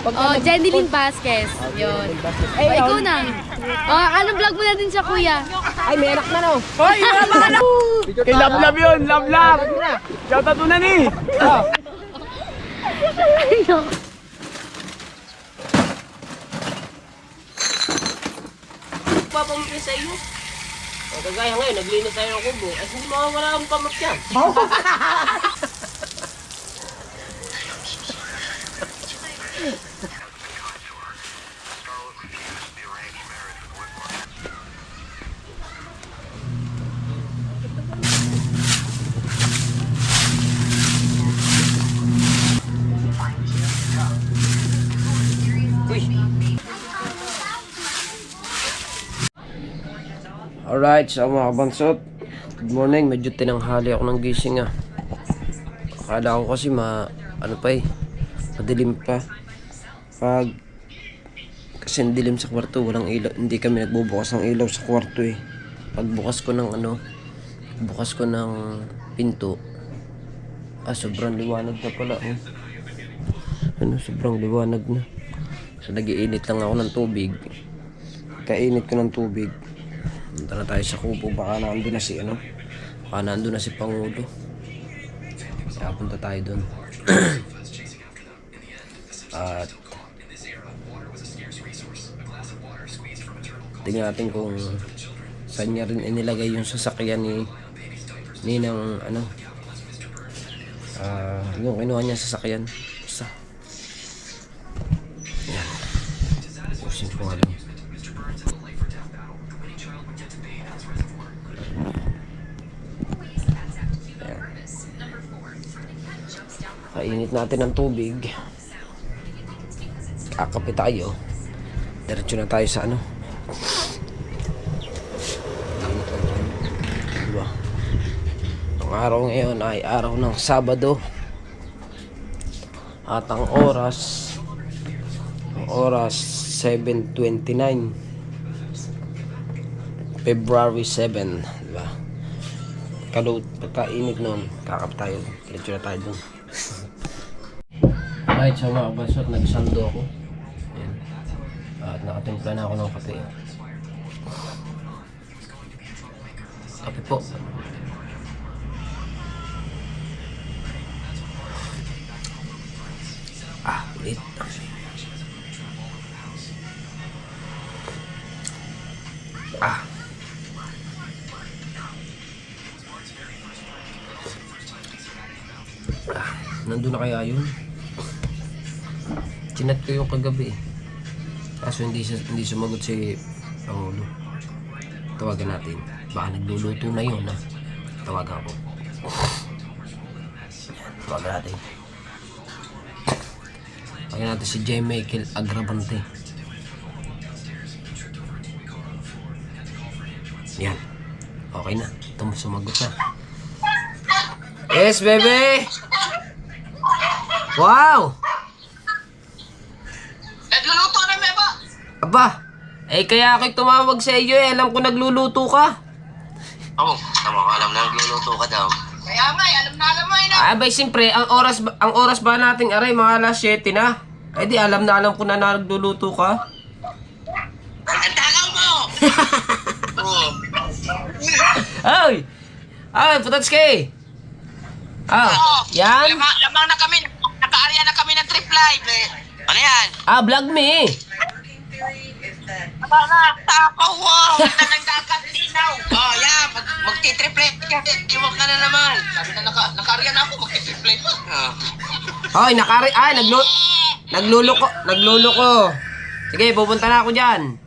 Oh, Jenilyn Vasquez. Yun. Oh, ikaw na. Oh, ano vlog mo na din siya, kuya? Ay, may anak na no. Hoy, kay Love Love yun, Love Love. Shoutout mo na ni. Papamukha sa iyo. O, kagaya ngayon, naglinis tayo ng kubo. Ay, hindi mawawala ang pamuk yan. Alright, so mga kabansot, good morning. Medyo tinanghali ako ng gising Akala ko kasi madilim pa. Kasi dilim sa kwarto, walang ilaw. Hindi kami nagbubukas ng ilaw sa kwarto Pagbukas ko ng pinto, sobrang liwanag na pala sobrang liwanag na. So nagiinit lang ako ng tubig. Kainit ko ng tubig. Punta na tayo sa kubo, baka nandun na si Pangulo. Kaya punta tayo dun. At tingnan natin kung saan niya rin inilagay yung sasakyan ni Ninang yung kinuha niya sasakyan. Basta yan, pusin ko nga lang. Kainit natin ng tubig. Kakape tayo. Diretso na tayo sa diba? Ang araw ngayon ay araw ng Sabado. At ang oras 7:29 February 7, diba? Pagkainit nun, kakape tayo. Diretso na tayo dun. Right, so mga kabasot, nagsando ako. Ayan. At nakatimpla na ako ng kape. Kape po. Ulit. Nandun na kaya yun? Chinat ko yung kagabi kaso hindi sumagot si Pangulo. Tawagan natin, baka nagluluto na yun tawagan ko. Tawagan natin si J. Michael Agravante. Yan, okay na, sumagot na. Yes baby. Wow! Nagluluto na, Beba! Aba, kaya ako'y tumawag sa iyo alam ko nagluluto ka. Oo, tama ko, alam na nagluluto ka daw. Kaya nga, alam mo Abay, siyempre, ang oras ba nating aray, mga alas 7 na. Di alam ko na nagluluto ka. Ang tagaw mo! Oo. Ay, Putatski! Yan? Lamang na kami, naka-area na kami ng trip live. Ano yan? Vlog me. Takaw, wow! Ganda ng dagat, tinaw. Yan, magti-trip live. Iwag ka na naman. Sabi na naka-area na ako, magti-trip live pa. Nagluluko. Sige, pupunta na ako dyan.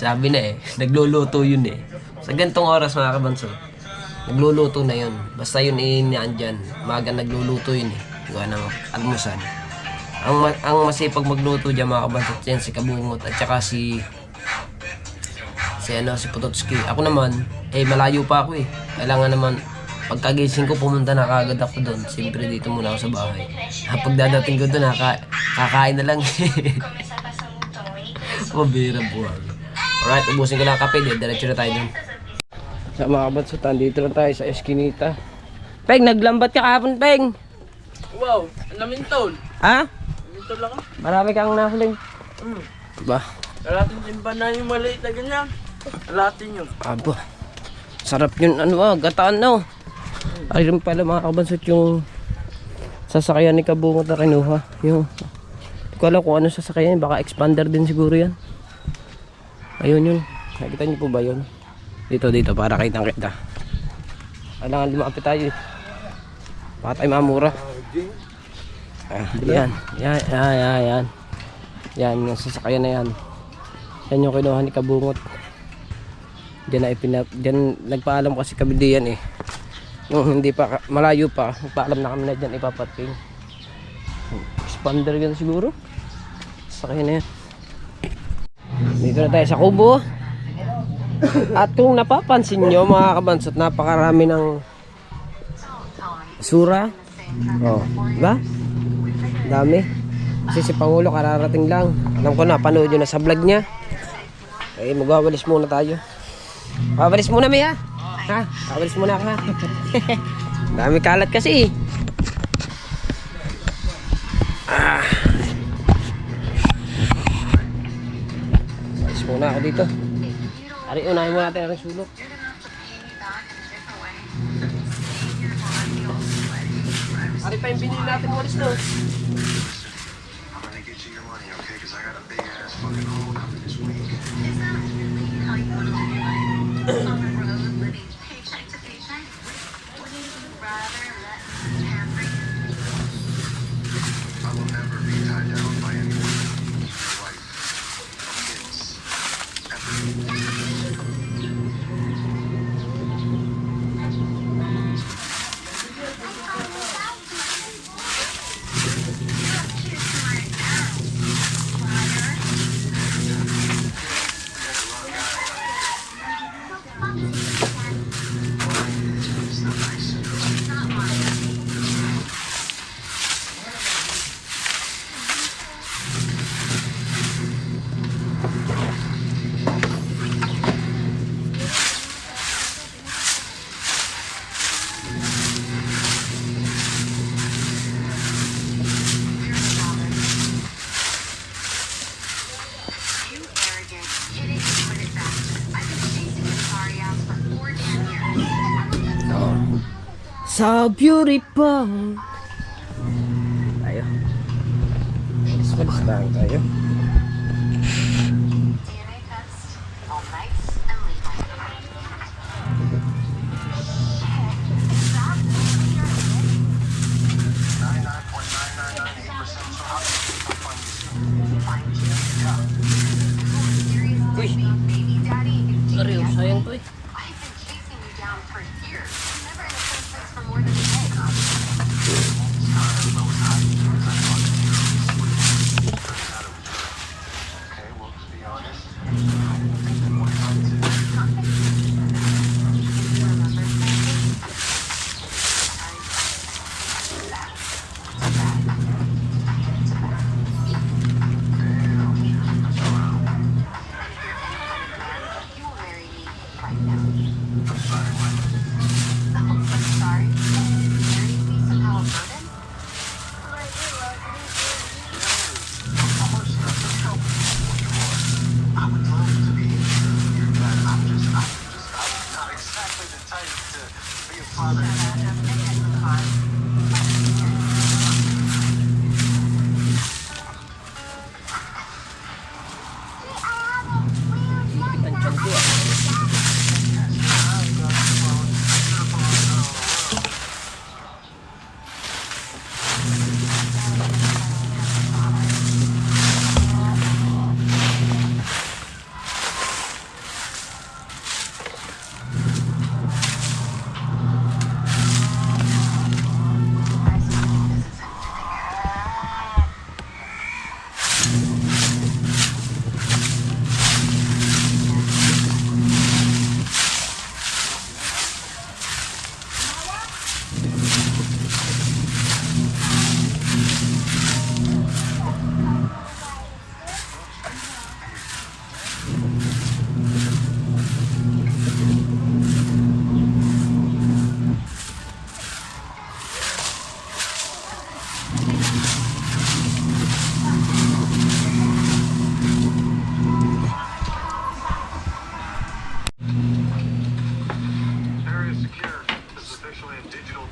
Sabi na nagluluto yun Sa gantong oras mga kabanso, nagluluto na yun. Basta yun nandyan. Maga nagluluto yun Gawa ng almusal. Ang masipag magluto dyan mga kabanso, yan si Kabungot at saka si Pototski. Ako naman, malayo pa ako Kailangan naman, pagkagising ko, pumunta na kagad ako doon. Siyempre dito muna ako sa bahay. Pagdadating ko doon, kakain na lang. Mabira buwan. Alright, ubusin ko lang ang kape. Diretso na tayo dun. Sa mga kabansutan, dito lang tayo sa Eskinita. Peng, naglambat ka kahapon, Peng. Wow, namintol. Ha? Namintol ako. Marami kang nahuling. Ba? Kalatin din ba na yung maliit na ganyan? Kalatin yun. Aba. Sarap yun, gataan na. Ay rin pala mga kabansot yung sasakyan ni Kabungot na kinuha. Yung, hindi ko alam kung ano sasakyan, baka expander din siguro yan. Ayun yun. Nakita niyo po ba yun? Dito, para kitang kita. Kailangan lumapit tayo eh. Baka tayo mamura. Yan. Yan, yung sasakyan na yan. Yan yung kinuha ni Kabungot. Diyan nagpaalam kasi kami diyan eh. Nung hindi pa, malayo pa, nagpaalam na kami na diyan ipapating. Expander yan siguro. Sasakyan na yan. Dito na tayo sa Kubo. At kung napapansin nyo mga kabansot, napakarami ng sura. Oh, diba? Dami. Kasi si Pangulo kararating lang. Alam ko na, panood nyo na sa vlog niya. Eh, magwawalis muna tayo. Wawalis muna, May, ha? Ha? Wawalis muna ako, ha? Dami kalat kasi. Wawalis muna ako dito. Ari, unahin muna natin ang sulok. Ari pa yung binili natin walis na. So beautiful. Tayo. Malis lang tayo. Uy. Sorry, sayang to eh.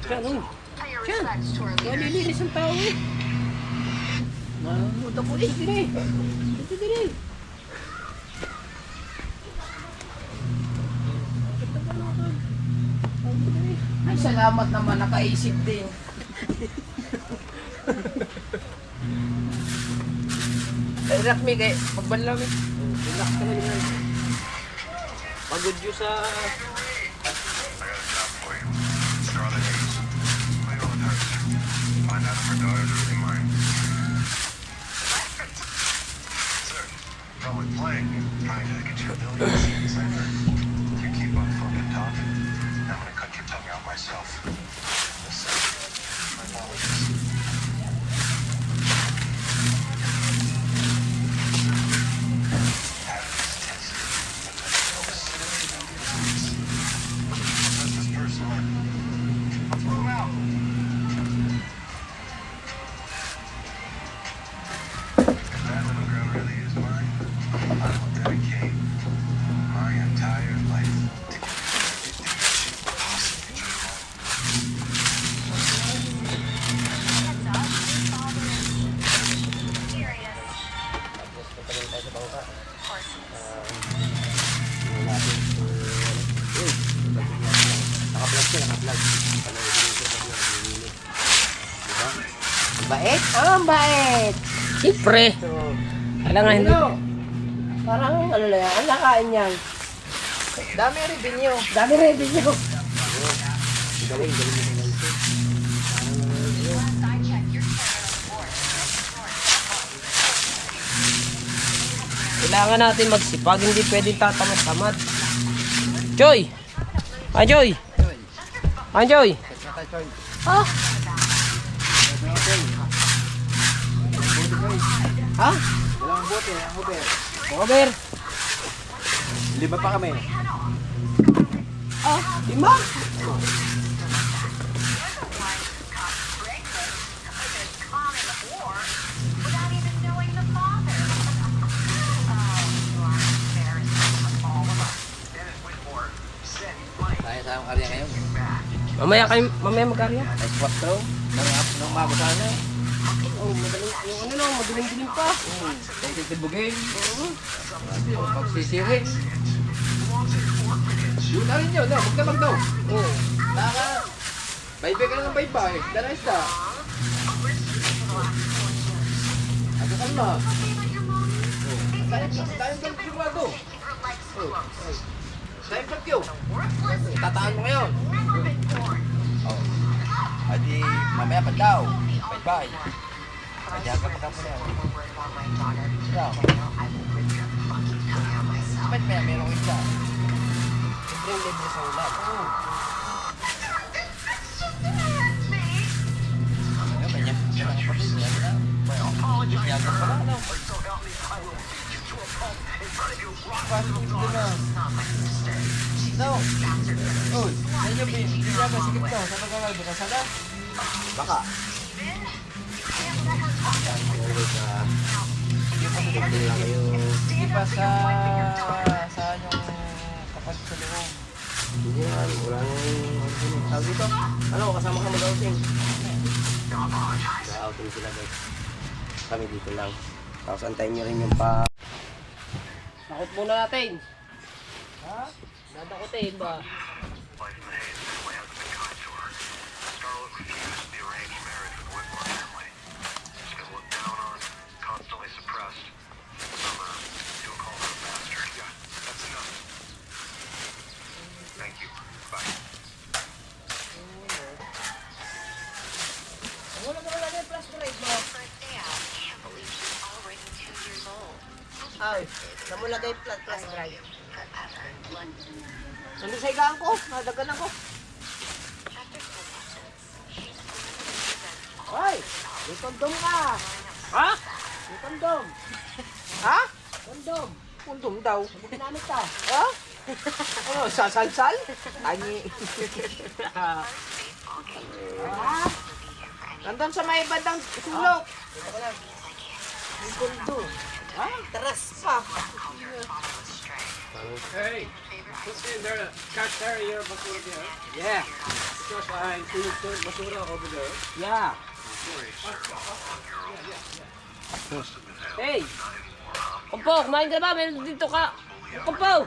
Yan, oh. Yan. Nalilinis ang tao eh. Nanonood ako eh. Sige. Sige. Ay, salamat naman. Nakaisip din. Ay, Rakmi, kay magbanlaw eh. Relax ka na yun. Pagod yun sa... Probably playing, trying to get your abilities cipher. If you keep on fucking talking, I'm gonna cut your tongue out myself. Listen, my apologies. This is personal. Throw him out. If that little girl really is mine, I will dedicate my entire life to giving her everything that she could possibly dream of. Bait? Ang bait! Siyempre! Kailangan hindi... Parang ano na yan, ang nakain niyan. Dami revenue. Galing. Kailangan natin magsipag, hindi pwedeng tatamad-tamad. Joy! Joy! Joy! Ah! Ha? Dalawang bote, ang Uber. Over! 5 pa kami. Ah! 5? Tayo sa karya ngayon. Mamaya magkarya. Ay, 4. Nang mago sana. Oh, madaling, yung ano lang, madilim-dilim pa. Kung titibugin. Pagsisirin. Yun na rin yun, no? Magdamag daw. Oo. Naka. Baybay ka lang ng baybay. Dala isda. Ako kalma. Tayong sigurado. Tayong pagkyo. Tataan mo ngayon. Adi, mamaya pa daw. Baybay. Kaya ka pa ka na. Ba't may merong isa? Libre sa ulan. Oo. Kanya kapatid niya na. Yaga pala, no? No. Uy, nanyo yaga sikip to. Sa pagkakal, bukas sana? Baka. Hindi pa sa yung kapatid sa loob. Hindi yan, walang tawag dito. Ano, kasama ka mag-outing? Mag-outing sila guys. Kami dito lang. Tapos antayin nyo rin yung pa... Takot muna natin. Ha? Dadakotin ba? Ay, saan mo lagay plus drive? Nandun sa higaan ko, nadaganan ko. Hoy, may kondom ka. Ha? May kondom. Ha? Kondom. Kondom daw. Ano ginamit ka? Ha? Ano, sasalsal? Tangi. Nandun sa may bandang sulok. May kondom. Hey, what's in there? Car carrier basura there? Yeah. Because I include basura over there. Yeah. Hey! Kumpo, kumain ka ba? Meron dito ka. Kumpo!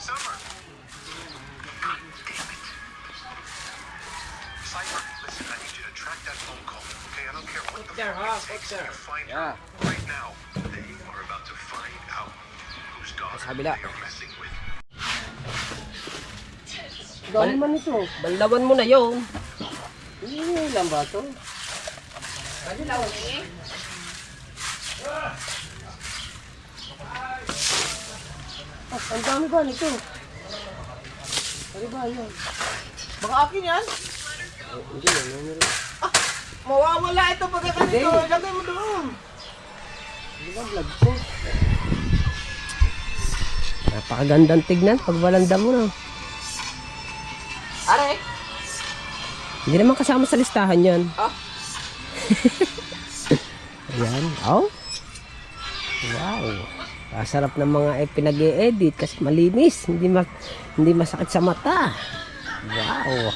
Summer. Cypher, listen, I need you to track that phone call. Okay, I don't care what the There, fuck huh? it takes There. to find Yeah. her. Right now, they are about to find out whose daughter Sa kabila. they are messing with. Dami man ito. Banlawan mo na yun. Ilan ba ito? Ang dami ba nito? Ano ba yun? Baka akin yan? Hindi na, meron. Mawawala ito pagkakanito. Ilagay mo doon. Hindi ba vlog ko? Napakagandang tignan pag walandam mo na. Are? Hindi naman kasama sa listahan yan. Ah. Ayan. Oh. Wow. Masarap ng mga pinag-e-edit kasi malinis. Hindi masakit sa mata. Wow.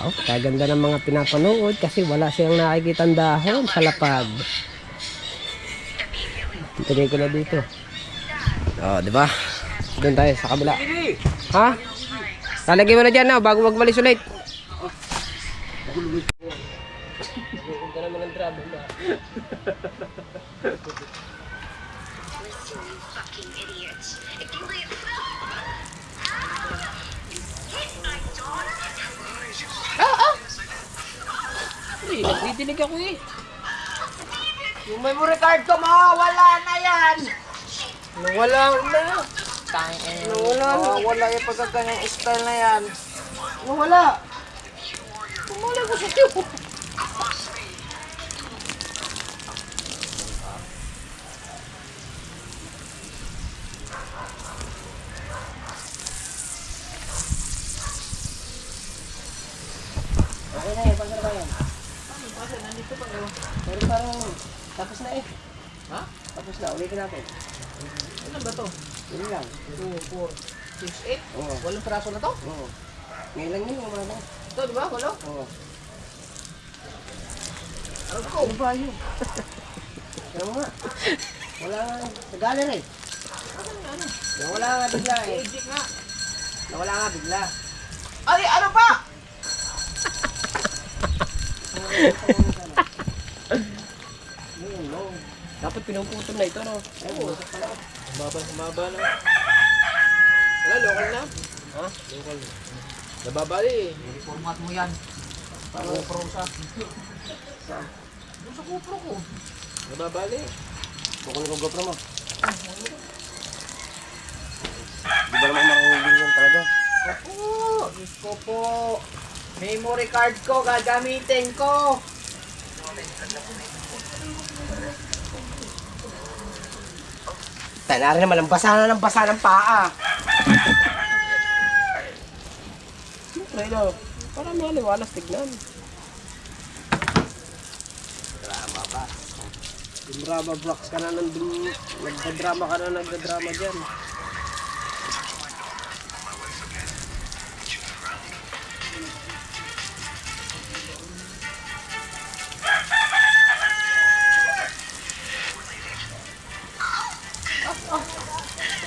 Oh, kaganda ng mga pinapanood kasi wala siyang nakikitang dahon sa lapag. Tigay ko na dito. Oh, di ba? Doon tayo sa kabila. Ha? Lalagay mo na dyan na bago magwalis ulit. Ganda naman ang drama ba? Nagdidinig ako eh. Yung memory card ko, mawawala na yan. Nawala na. Wala yung pagkaganyang style na yan. Wala. Wala ko sa iyo. Okay na yan, pagkara ba yan? Nandito pa yun. Pero parang tapos na eh. Ha? Tapos na, ulitin natin. Ano ba to? Yun lang. 2, 4, 6, 8? Oo. 8 praso na to? Oo. Ngayon lang yun, wala na. Ito, di ba? Walo? Oo. Ano ba yun? Ano nga? Wala nga. Sa gallery. Ano? Nawala nga bigla eh. Ejik nga. Nawala nga bigla. Ay, ano ba? Yun, no. Dapat pinuputol na ito, no? Oo. Humaba na. Wala, local na. Ha? Local na. Nababali eh. Format mo yan. GoPro sa. Doon sa GoPro ko. Nababali. Bukol ko GoPro mo. Di ba naman makahuli yan talaga? Opo! Diyos ko po. Memory card ko, gagamitin ko. Tala rin naman, basa ng paa. Siyempre, no? Para maliwalas tignan. Drama ba? Drama blocks ka na nandun. Nagdadrama ka na nagdadrama dyan.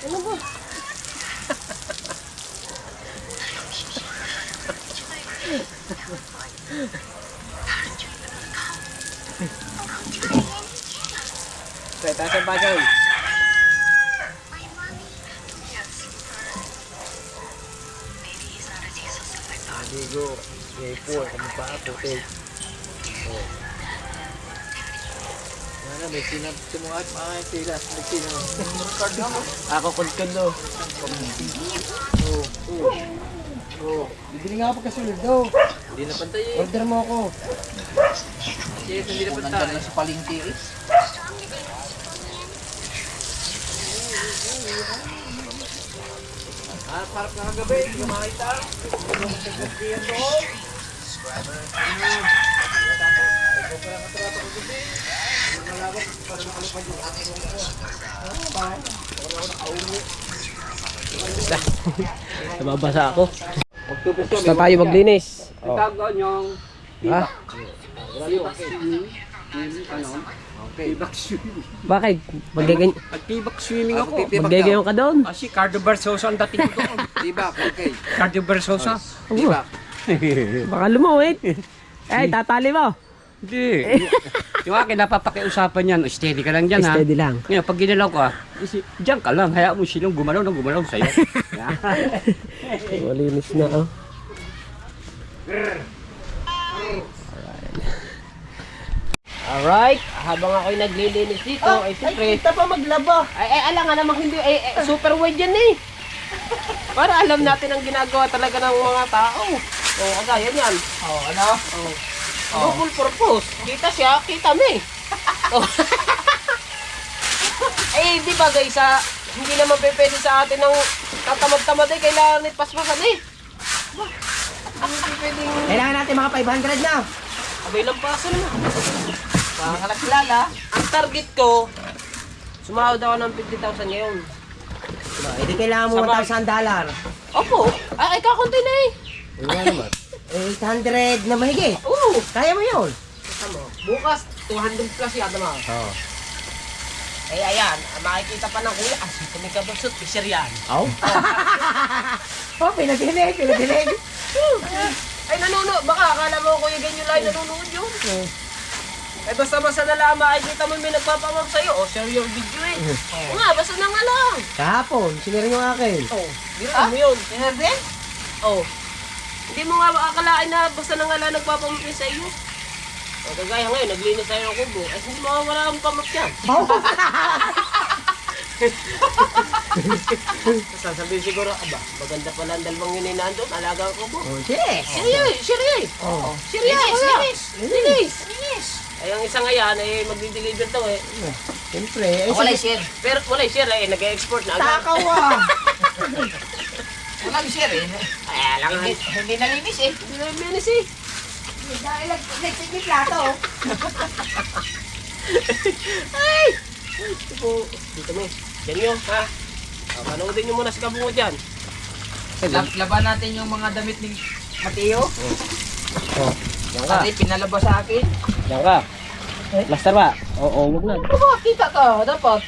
Ano ba? Tayo sa bagay. Digo, A4, kami pa ako, puti. Ano, may sinungat mga sila. May sinungat. Memory card na mo. Ako kudkod no. Bibili nga ako pagkasunod do. Hindi na pantay eh. Order mo ako. Yes, hindi na pantay. Sa palingki eh. Parang nakagabi, hindi ka makita. Nababasa ako. Basta tayo maglinis. Oh. Tago niyong Ha? Bakit? Maggaganyan tibak swimming ako. maggaganyan ka doon? Si Cardo Barsosa ang dating ko. Tibak, okay. Cardo Barsosa. Tibak. Baka lumawit. Ay, tatali mo. Hindi. Yung akin, napapakiusapan yan. Steady ka lang dyan, ha? Steady lang. Ngayon, pag ginalaw ko, diyan ka lang. Hayaan mo silang gumalaw na gumalaw sa'yo. Malinis na, oh. Alright, habang ako'y naglilinis dito, ay siyempre... Ay, kita pa maglaba. Ay, alam nga namang hindi, super wide yan eh. Para alam natin ang ginagawa talaga ng mga tao. O, kagaya yan. Oh, ano? Double purpose. Kita siya, kita me. Oh. Eh, di ba guys, hindi naman pwede sa atin ng tatamad-tamad eh, kailangan ipasmasan eh. Hindi pwedeng... Kailangan natin mga 500 na. Abay lang paso na. Pakakalakilala. Ang target ko, sumahod ako ng 50,000 ngayon. Hindi kailangan mo $1,000. Opo, ay kakunti na eh. Ano naman? 800 na mahigit. Oo, Kaya mo yun. tama. Bukas, 200 plus yata mga. Oo. Eh ayan, makikita pa ng kuya, sito may kabasot, fisher yan. Oh? Oh, pinadilig. Ay baka akala mo kuya ganyan lang nanonood yun. Eh basta-basta na lang makikita mo may nagpapamam sa'yo, share your video eh. Oo nga, basta na nga lang. Kahapon, sinira yung akin. Oh, biro mo yun. Sinare din? Oh. Hindi mo nga akalain na basta na nga lang nagpapamam sa iyo. O kagaya ngayon, naglinis tayo ng kubo. Ay hindi mawawala ang pamap yan. Sasabihin siguro, aba, maganda pala ang dalawang yun ay nandun, alaga ang kubo. Oh, yes. Serious. Oh. Linis. Ay, ang isa nga yan, ay magdi-deliver to eh. Siyempre. Eh, Walay share. Pero walay share eh, nag-export na agad. Takaw ah. Walang share eh. Ay, alam nga. Hindi nalinis eh. Hindi nalinis eh. Dahil nagsigit plato. Ay! Ito dito mo. Yan nyo, ha? Manoodin nyo muna si Kabungo dyan. Laban natin yung mga damit ni Mateo. Oh, yan ka. Kasi pinalabas sa akin. Yan ka. Laster ba? Oo, wag na. Ito ba? Kita ka. Dapat.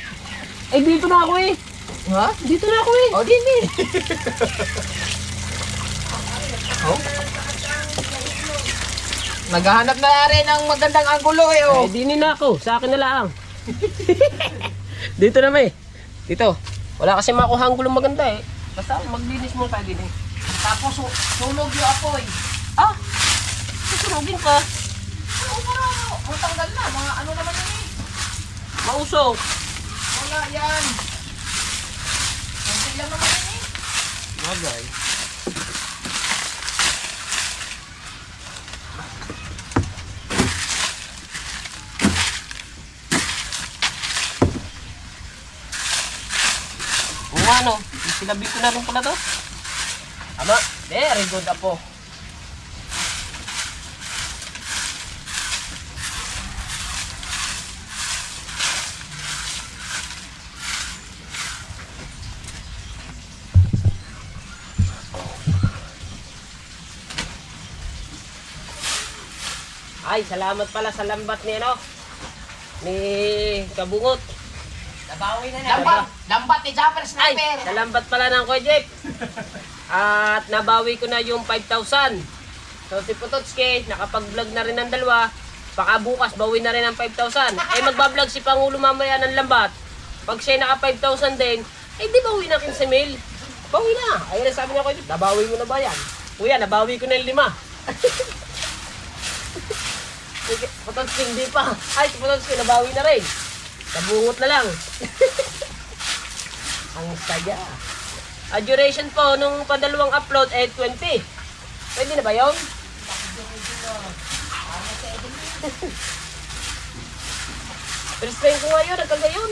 Eh, dito na ako eh. Ha? Dito na ako eh. O, din. Oh? Naghahanap na rin ng magandang anggulo eh. Oh. Eh, dinin na ako. Sa akin na lang. Dito na may. Dito. Wala kasi makuha ang gulong maganda eh. Basta maglinis mo tayo din eh. Tapos sunog yung apoy. Ah! Susunogin ka. Ano para matanggal na? Mga ano naman yun eh. Mausok. Wala yan. Kunti lang naman yun eh. Bagay. O ano, sinabi ko na rin pala to. Tama, very good apo. Ay, salamat pala sa lambat ni ano, ni Kabungot. Nabawi na na. Lambat ni Japper Ay, Sniper. sa lambat pala ng Kuya Jeff. At nabawi ko na yung 5,000. So si Pototski, nakapag-vlog na rin ng dalawa. Baka bukas, bawi na rin ang 5,000. Eh magbablog si Pangulo mamaya ng lambat. Pag siya naka 5,000 din, eh di bawi na 15,000. Bawi na. Ayun ang sabi niya Kuya Jeff, nabawi mo na ba yan? Kuya, nabawi ko na yung 5. Pototski, hindi pa. Ay, si Pototski, nabawi na rin. Kabungot na lang. Ang saya. Duration po nung padalawang upload ay 20. Pwede na ba yun? First time ko ngayon, nagkagayon.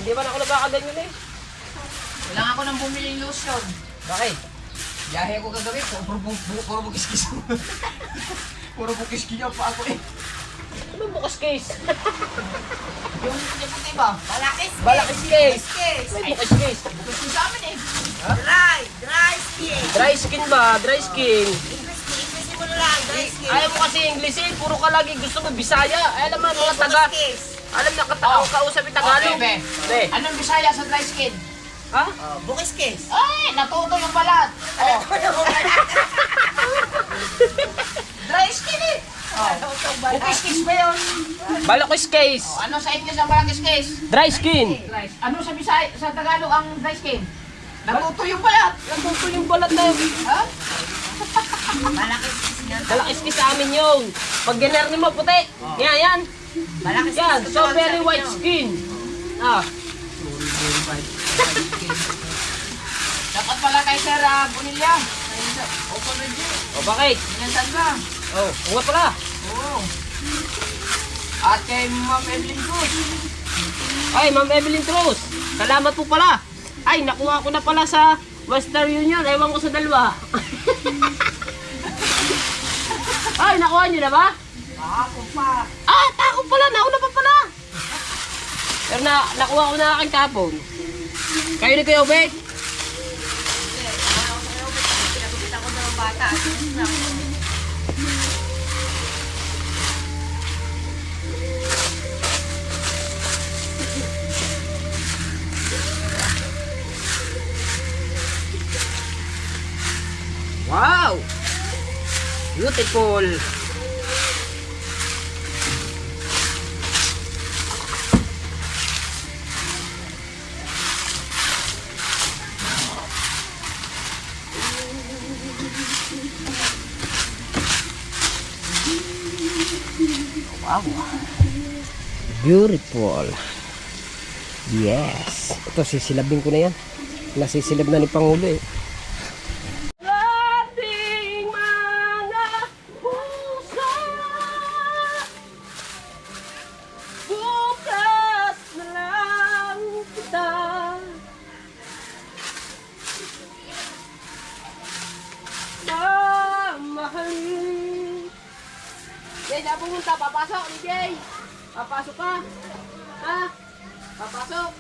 Hindi ba ako nagkakaganyan eh? Kailangan ko nang bumili ng lotion. Bakit? Biyahe ako kagabi, puro bukis-kis. Puro bukis-kis pa ako eh. Ano bukas case? Yung puti ba? Balakis case. May bukas case. Bukis-kis sa amin eh. Dry skin ba? Dry skin. Ayaw mo kasi Englishin, puro ka lagi gusto mo Bisaya. Ay, alam mo, mga taga. Alam na kausap yung Tagalog. Be. Be. Anong Bisaya sa dry skin? Ha? Ay, natuto yung balat. Oh. Dry skin eh. Bukis-kis ba yun? Balakis case. Ano sa English ang balakis-kis? Dry skin. Ano sa Bisaya, sa Tagalog ang dry skin? Natuto yung balat. Natuto yung balat na yun. Ha? Balakis case sa amin yun. Pag ginerni mo puti. Yan. Yan, so very white skin. Ah. Dapat pala kay Sir Bonilla. Open review. O bakit? Minsan ba? Oh, nga pala. Oo. At kay Ma'am Evelyn Cruz. Ay, Ma'am Evelyn Cruz. Salamat po pala. Ay, nakuha ko na pala sa Western Union. Ewan ko sa dalawa. Ay, nakuha niyo na ba? Ako pa. Ah, tako pala. Nauna pa pala. Pero nakuha ko na aking tapon. Kayo ni Kuya Obet. Wow! Beautiful! Wow! Beautiful! Yes! Ito, sisilabin ko na yan. Nasisilab na ni Pangulo eh. Ating mga puso, bukas na lang kita. Mamahalin. Jay, saan pumunta? Papasok ni Jay. Papasok ka. Ha? Papasok.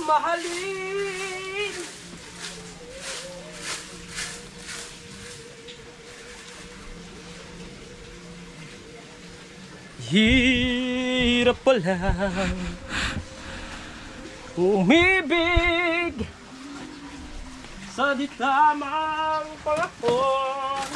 Mahalin. Hirap pala umibig sa di tamang panahon.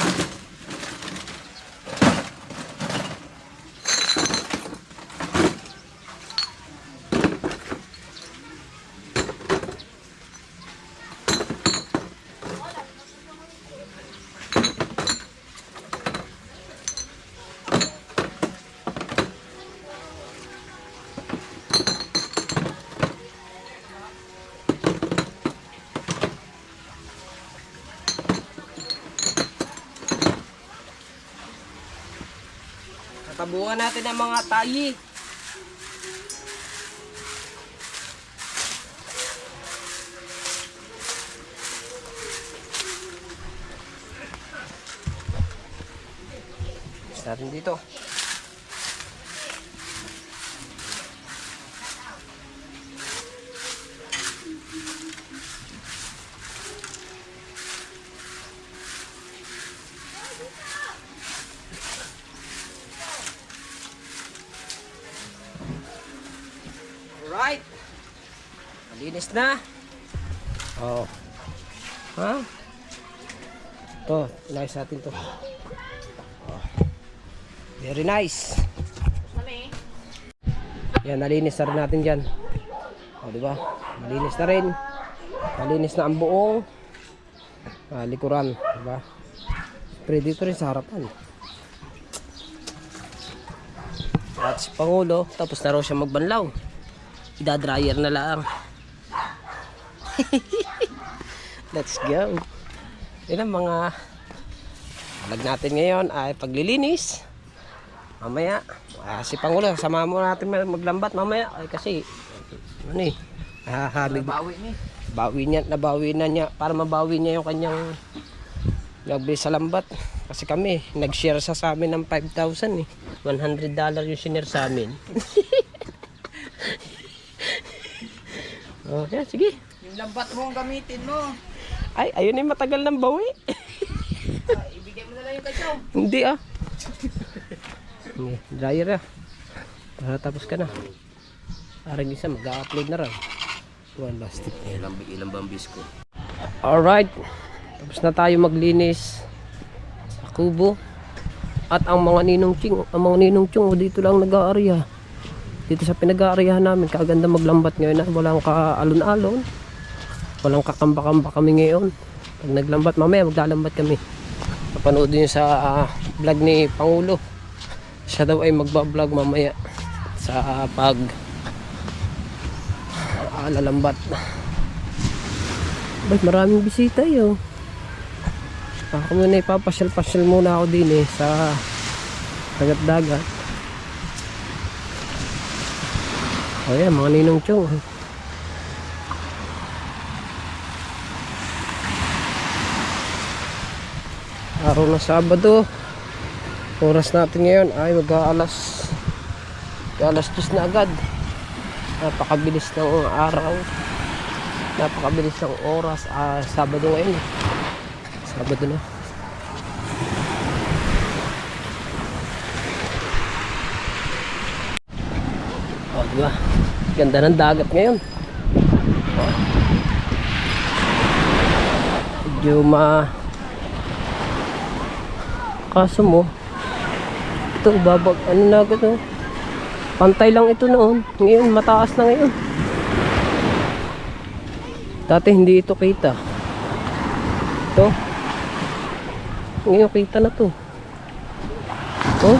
Tabuhan natin ang mga tayi. Natin dito. Alright. Malinis na. Oh. Ha? Ito, nice natin to. Oh. Very nice. Yan, nalinis na rin natin dyan. O, diba? Malinis na rin. Malinis na ang buong likuran. Diba? Pero dito rin sa harapan. At si Pangulo, tapos na raw siya magbanlaw. Ida-dryer na lang. Let's go. Yan ang mga vlog natin ngayon ay paglilinis. Mamaya, si Pangulo, sama mo natin maglambat mamaya. Ay kasi, ano eh, nabawi na niya, para mabawi niya yung kanyang nagbili sa lambat. Kasi kami, nag-share sa amin ng 5,000 eh. $100 yung sinare sa amin. Oh, yan, sige. Yung lambat mo ang gamitin mo. Ay, ayun yung matagal ng bawi. Ibigay mo na lang yung kasaw. Hindi ah. Okay, dryer ah. Para tapos ka na. Parang isa mag-upload na rin. One last tip. Ilang bambis ko. Alright. Tapos na tayo maglinis sa kubo. At ang mga ninong ching dito lang nag-aarya. Dito sa pinag-aaryahan namin, kaganda maglambat ngayon na walang kaalon-alon. Walang kakamba-kamba kami ngayon. Pag naglambat, mamaya maglalambat kami. Napanood nyo sa vlog ni Pangulo. Siya daw ay magbablog mamaya sa pag lalambat. Ba't maraming bisita yun? Ako muna ipapasyal-pasyal muna ako din eh sa dagat-dagat. O yan, mga ninong chong. Araw na Sabado. Oras natin ngayon ay mag-alas 10 na agad. Napakabilis ng araw. Napakabilis ng oras. Sabado ngayon. Sabado na. O, diba? Ganda ng dagat ngayon. Medyo kaso mo ito babag ano na agad oh. Pantay lang ito noon, ngayon mataas na ngayon. Dati hindi ito kita. Ito ngayon kita na to. Oh,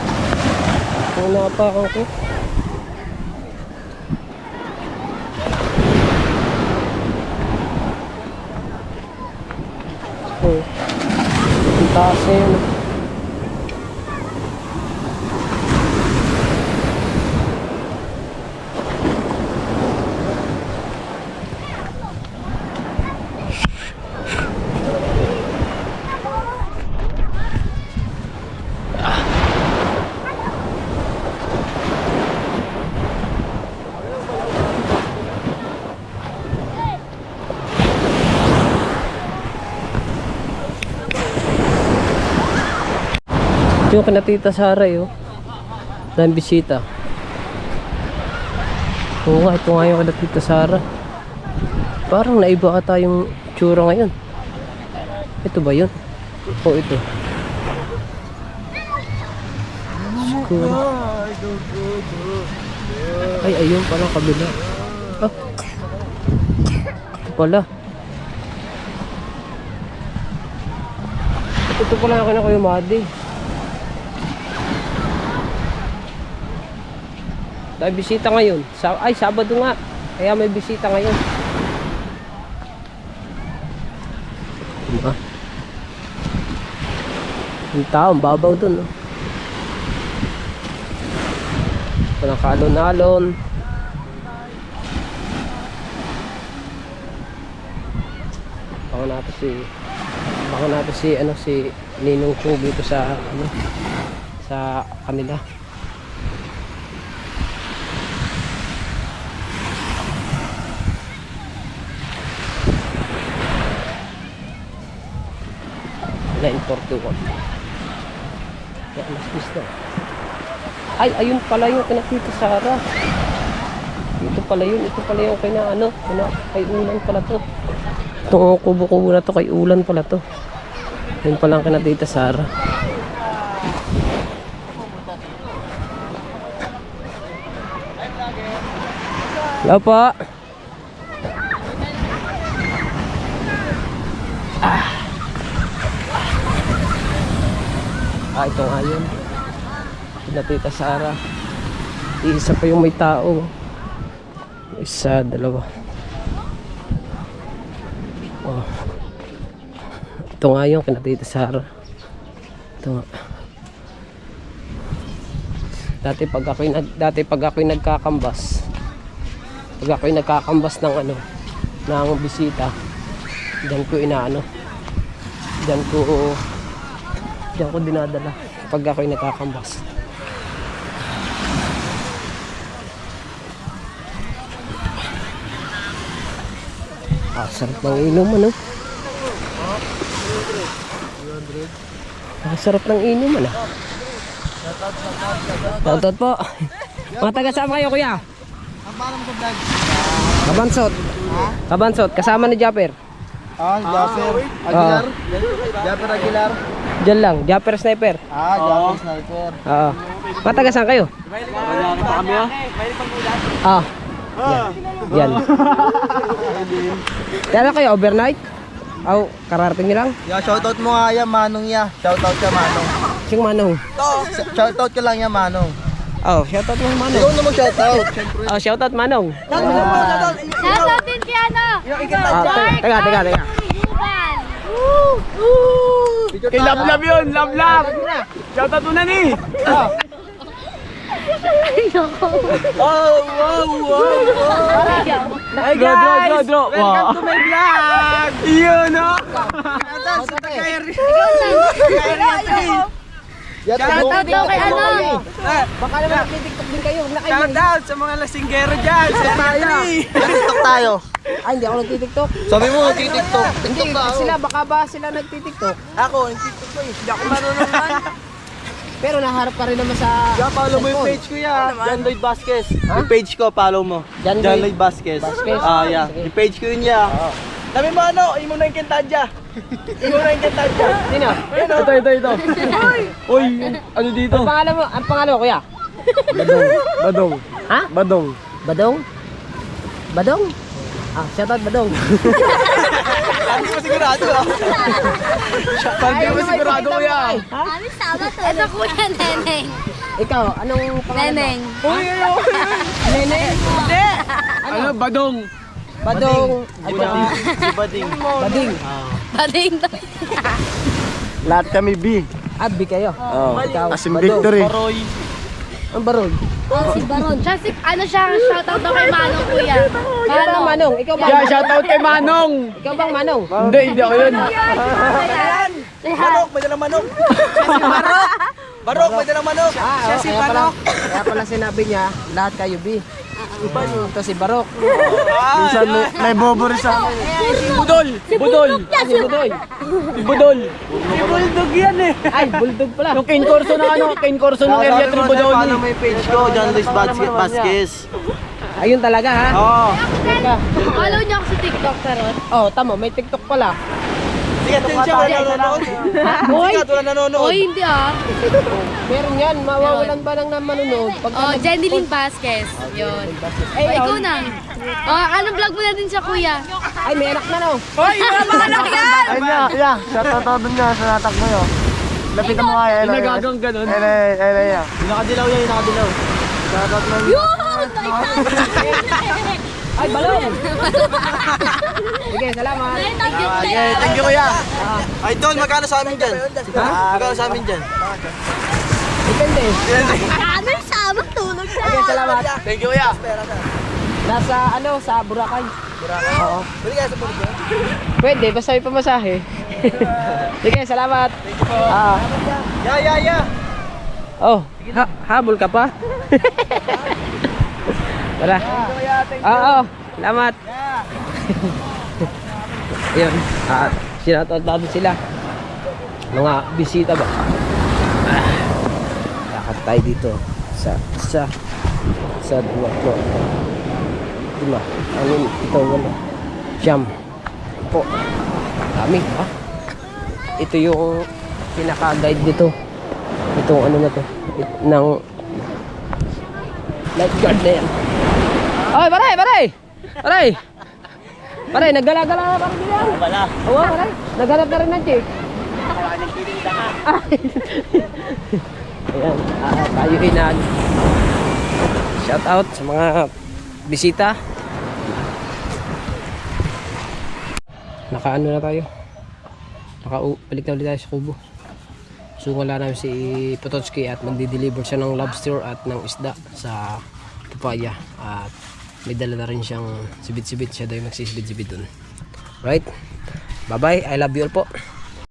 napakan ko. Oh, ang taas na yun. Yung kina Tita Sara yun. Dahil bisita. Oo nga, ito nga yung kina Tita Sara. Parang naiba ata yung tsura ngayon. Ito ba yun? O ito. Siguro. Ay, ayun pala kabila. Ah. Ito pala. Ito pala yung kina Kuya Madi. Dahil bisita ngayon. Ay, Sabado nga. Kaya may bisita ngayon. Diba? Yung tao, babaw dun. No? Walang kalon-alon. Baka natin si Ninong Chung dito sa sa kanila. Na 41. Kaya mas gusto. Ay, ayun pala yung kina Tita Sara. Ito pala yung kay Ulan pala to. Itong kubo-kubo na to kay Ulan pala to. Ayun pala ang kina Tita Sara. Hello po. Ito nga yun. Sila Tita Sara. Isa pa yung may tao. Isa, dalawa. Oh. Ito nga yung kina Tita Sara. Ito nga. Dati pag ako'y nagkakambas. Pag ako'y nagkakambas ng ano, ng bisita, diyan ko inaano. Diyan ko dinadala pag ako'y nagkakambas. Sarap ng inom ano. Sarap ng inom ano. Shoutout po. Mga taga saan kayo kuya? Ang paano mo sa vlog? Kabansot. Kabansot, kasama ni Japper. Japper Aguilar. Japper Aguilar. Diyan lang, Japper Sniper. Japper Sniper. Oo. Mga taga saan kayo? Ah. Yan. Kaya kayo overnight? Aw, kararating niyo lang? Shoutout mo nga yan, Manong ya. Shoutout ka, Manong. Sing Manong. Shoutout ka lang yan, Manong. Oh, shoutout mo Manong. Ikaw na mo shoutout. Oh, shoutout Manong. Shoutout din kay ano? Teka. Yuban. Kay Love yun, Love! Shoutout mo na ni! Hey guys! Welcome to my vlog! Yun o! Shoutout daw kay ano? Baka naman nagtitiktok din kayo. Huwag na kayo. Shoutout sa mga lasinggero dyan! TikTok tayo. Ay, hindi ako nagtitiktok. Sabi mo, TikTok. Hindi, sila, baka ba sila nagtitiktok? Ako, yung TikTok ko eh. Hindi ako marunong man. Pero naharap ka rin naman sa... Follow mo yung cellphone. page ko yan. John Lloyd Vasquez. Yung page ko, follow mo. John John Lloyd Lloyd Vasquez. Vasquez? Yeah. Sige. Yung page ko yun ya. Dami mo ano, imo na yung kentadya. Imo na yung kentadya. Sino? Ito. Uy, ano dito? Ang pangalan mo, kuya? Badong. Ha? Badong. Badong? Badong? Ah, shoutout Badong. Hindi mo sigurado ah. Hindi mo sigurado kuya. Kami sama to. Ito kuya, Neneng. Ikaw, anong pangalan mo? Neneng. Neneng? Ano, Badong. Badong. Ay, Si Bading. Bading. Bading to. Lahat kami B. Abi kayo. Ikaw, Asim Badong. Victory. Ang Baron. Si Baron. Siya, ano siya, shoutout daw kay Manong kuya. Ikaw bang Manong? Ikaw bang Yeah, shoutout kay Manong. Ikaw bang Manong? Hindi ako yun. Manok, may dalang manok. Barok, may dalang manok. Siya si Barok. Kaya pala sinabi niya, lahat kayo B. Ito si Barok. Minsan may bobo rin sa akin. Budol. Budol. Si Budoy. Si Budol. Si Bulldog yan eh. Ay, bulldog pala. Yung Kane Corso ng ano, Kane Corso ng area 3 Budol. Paano may page ko, John Luis Vasquez. Ayun talaga ha. Oo. Follow niyo ako sa TikTok, Tarot. Oh, tamo, may TikTok pala. Sikat din siya, wala nanonood. Hoy, Sikat, wala nanonood. Oy, hindi ah. meron yan. Mawawalan ba lang ng manonood? Oh, Jenilyn Vasquez. Yun. Oh, ikaw na. Oh, anong vlog mo na din siya, kuya? Ay, may anak na no. Hoy, mga anak yan! Ay yeah. Shoutout ako dun niya sa natak mo yun. Lapitan mo kaya. Yung nagagang ganun. Ay. Nakadilaw yan, nakadilaw. Shoutout mo. Yun! Ay, balong! Sige, salamat. Thank you kuya. Ay Don, magkano sa amin dyan? Magkano sa amin dyan? Depende. Ano yung sama? Tulog na. Sige, salamat. Thank you kuya. Nasa ano, sa Boracay. Oo. Pwede kaya sa Boracay? Pwede, basta may pamasahe. Sige, salamat. Yeah. Oh, habol ka pa? Tara. Oo, salamat. Ayun, sinatawag natin sila. Mga bisita ba? Lakad tayo dito sa dua po. Lima. Ano ito wala. Siyam. Po. Dami, ha? Ito yung pinaka-guide dito. Itong ano na to. Ng lifeguard na yan. Oy, Paray! Paray, naggala-gala na parang bilang. Wala. Oo, Paray. Naghanap na rin ng chick. Ayan, tayo inaan. Shout out sa mga bisita. Nakaano na tayo. Balik na ulit tayo sa kubo. So wala namin si Potocki at magdi-deliver siya ng lobster at ng isda sa Papaya. At may dala na rin siyang sibit-sibit. Siya daw yung magsisibit-sibit dun. Right? Bye-bye. I love you all po.